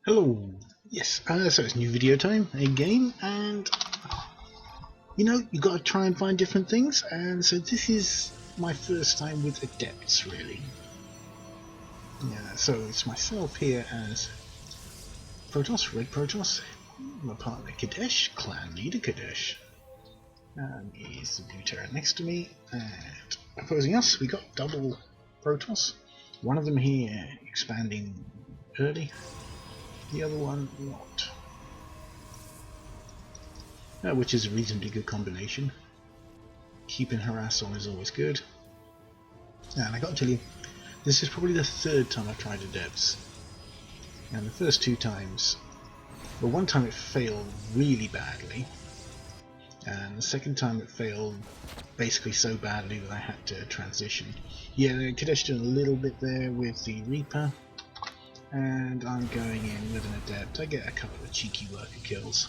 Hello. Yes, so it's new video time again, and you got to try and find different things, and so this is my first time with adepts, really. Yeah, so it's myself here as Protoss, Red Protoss, my partner Kadesh, clan leader Kadesh, and he's the blue turret next to me, and opposing us we got double Protoss, one of them here expanding early, the other one not. Which is a reasonably good combination. Keeping harass on is always good. And I got to tell you, this is probably the third time I've tried adepts. And the first two times, well, one time it failed really badly, and the second time it failed basically so badly that I had to transition. Yeah, Kadesh did a little bit there with the Reaper, and I'm going in with an adept. I get a couple of cheeky worker kills.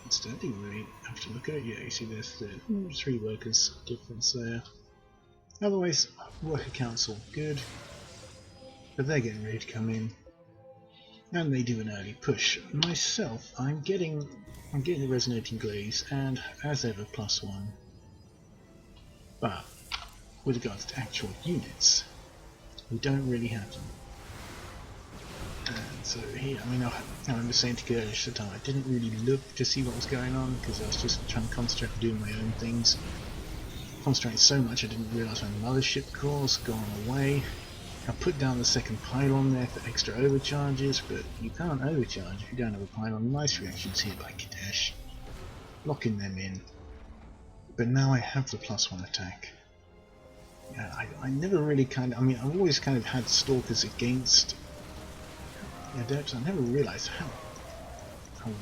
Instead, you really have to look at it. Yeah, you see there's the 3 workers difference there. Otherwise, worker council good, but they're getting ready to come in, and they do an early push. Myself, I'm getting the resonating glaze, and as ever +1. But with regards to actual units, we don't really have them. And so here, I remember saying to Gerdish at the time, I didn't really look to see what was going on because I was just trying to concentrate on doing my own things. Concentrating so much I didn't realise my mothership core's gone away. I put down the second pylon there for extra overcharges, but you can't overcharge if you don't have a pylon. Nice reactions here by Kadesh, locking them in. But now I have the +1 attack. Yeah, I never really I've always kind of had stalkers against adepts. I never realised how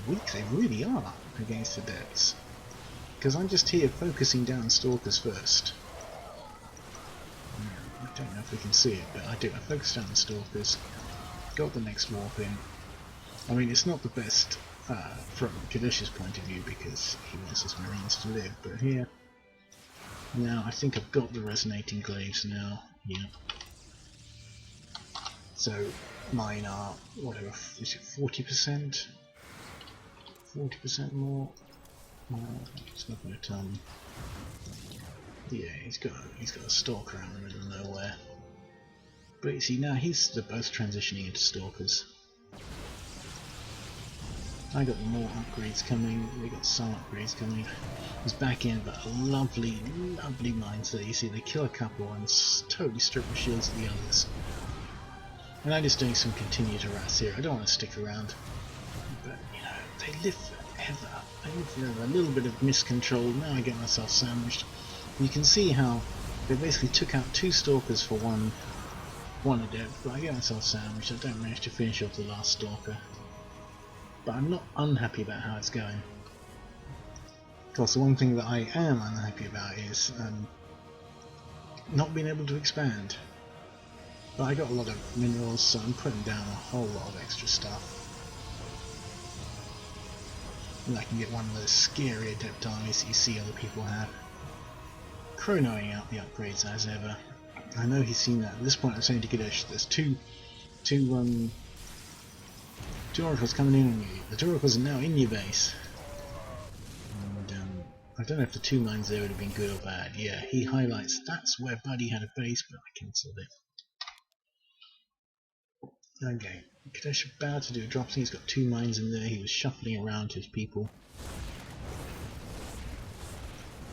weak they really are against adepts, because I'm just here focusing down stalkers first. I don't know if we can see it, but I do. I focus down the stalkers, got the next warp in. I mean, it's not the best from Kadesh's point of view because he wants his marines to live, but here now I think I've got the resonating glaives now. Yeah. So mine are, whatever, is it 40%? 40% more? It's not going to tell me. Yeah, he's got a stalker out in the middle of nowhere. But you see, now they're both transitioning into stalkers. I got more upgrades coming, we got some upgrades coming. He's back in, but a lovely mines there. You see, they kill a couple and totally strip the shields of the others. And I'm just doing some continued harass here. I don't want to stick around, but they live forever. They live forever. A little bit of miscontrol. Now I get myself sandwiched. You can see how they basically took out 2 stalkers for one adept, but I get myself sandwiched. I don't manage to finish off the last stalker. But I'm not unhappy about how it's going. Of course, the one thing that I am unhappy about is not being able to expand. But I got a lot of minerals, so I'm putting down a whole lot of extra stuff. And I can get one of those scary adept armies that you see other people have. Chronoing out the upgrades as ever. I know he's seen that. At this point I'm saying to Kadesh, there's two oracles coming in on you. The 2 oracles are now in your base. And I don't know if the 2 mines there would have been good or bad. Yeah, he highlights that's where Buddy had a base, but I cancelled it. Okay, Kadesh about to do a drop. He's got 2 mines in there. He was shuffling around his people.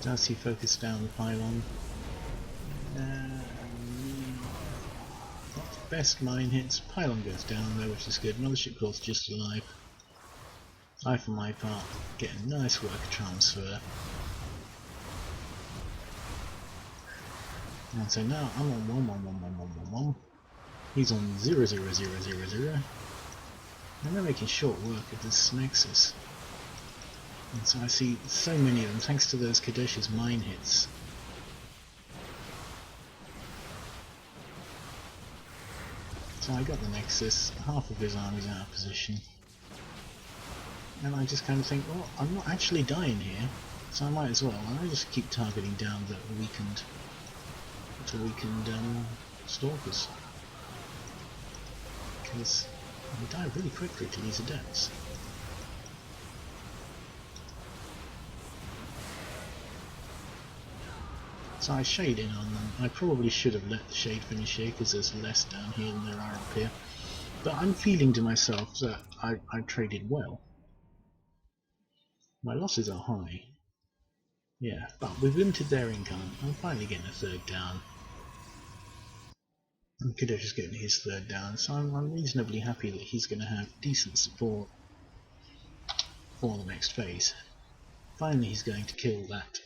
Does he focus down the pylon? Not the best mine hits. Pylon goes down though, which is good. Mothership core's just alive. I, for my part, get a nice worker transfer. And so now I'm on 1111111. He's on 00000, and they're making short work of this nexus. And so I see so many of them thanks to those Kadesh's mine hits. So I got the nexus, half of his army's out of position. And I just kind of think, well, I'm not actually dying here, so I might as well. And I just keep targeting down the weakened stalkers. Because They die really quickly to these adepts. So I shade in on them. I probably should have let the shade finish here because there's less down here than there are up here. But I'm feeling to myself that I traded well. My losses are high. Yeah, but we've limited their income. I'm finally getting a third down. And Kadesh is getting his third down, so I'm reasonably happy that he's going to have decent support for the next phase. Finally he's going to kill that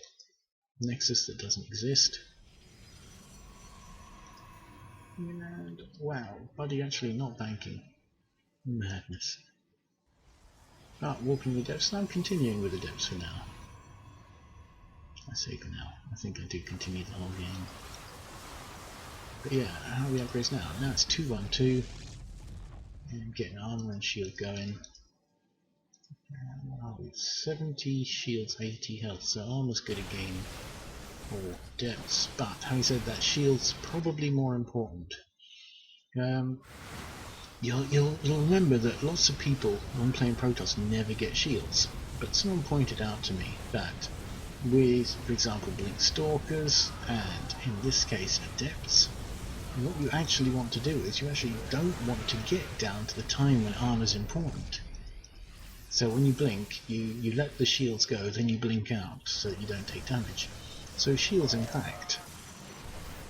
nexus that doesn't exist. And wow, buddy actually not banking. Madness. But walking the depths, and I'm continuing with the depths for now. I say for now. I think I do continue the whole game. But yeah, how are the upgrades now? Now it's 2-1-2. And getting armor and shield going. Wow, 70 shields, 80 health, so armor's good again for depths. But having said that, shield's probably more important. You'll remember that lots of people when playing Protoss never get shields. But someone pointed out to me that with, for example, Blink Stalkers and in this case Adepts, what you actually want to do is you actually don't want to get down to the time when armor's important. So when you blink, you let the shields go, then you blink out so that you don't take damage. So shields, in fact,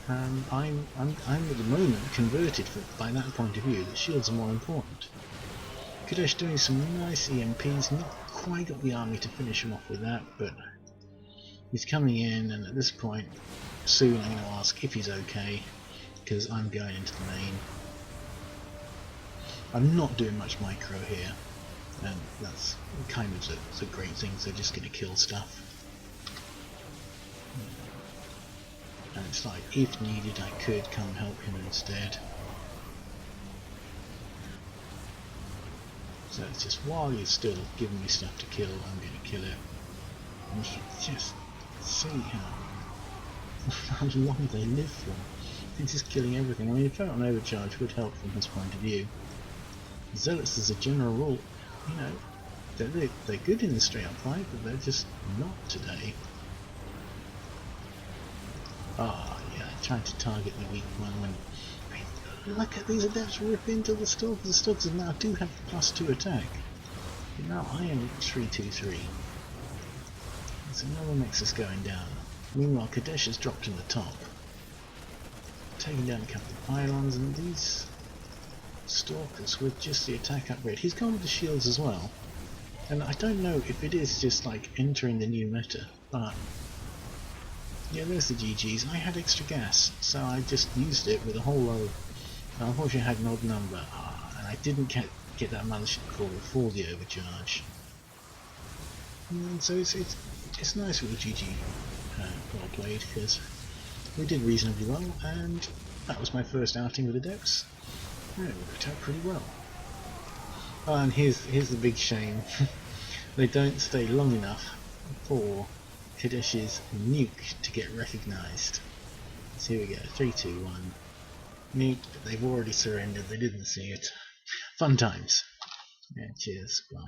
I'm at the moment converted by that point of view that shields are more important. Kadesh doing some nice EMPs, not quite got the army to finish him off with that, but he's coming in, and at this point soon I'm going to ask if he's okay, because I'm going into the main. I'm not doing much micro here, and that's kind of the great thing, they're just going to kill stuff. And it's like, if needed, I could come help him instead. So it's just, while you're still giving me stuff to kill, I'm going to kill it. And you can just see how long they live for. They're just killing everything. I mean, Photon Overcharge would help from his point of view. Zealots, as a general rule, you know, they're good in the straight up fight, but they're just not today. Ah, yeah, trying to target the weak one when... I mean, look at these adepts rip into the Stalkers. The Stalkers now do have +2 attack. But now I am 3-2-3. There's another Nexus going down. Meanwhile, Kadesh has dropped in the top, taking down a couple of pylons, and these Stalkers with just the attack upgrade. He's gone with the shields as well, and I don't know if it is just like entering the new meta, but yeah, there's the GGs. I had extra gas, so I just used it with a whole load. Unfortunately I had an odd number, and I didn't get that mothership core before the overcharge. And so it's nice with the GG well played, because we did reasonably well, and that was my first outing with Adepts. Yeah, it worked out pretty well. Oh, and here's the big shame. They don't stay long enough for Kadesh's nuke to get recognised. So here we go, 3, 2, 1. Nuke, but they've already surrendered, they didn't see it. Fun times. Yeah, cheers, bye.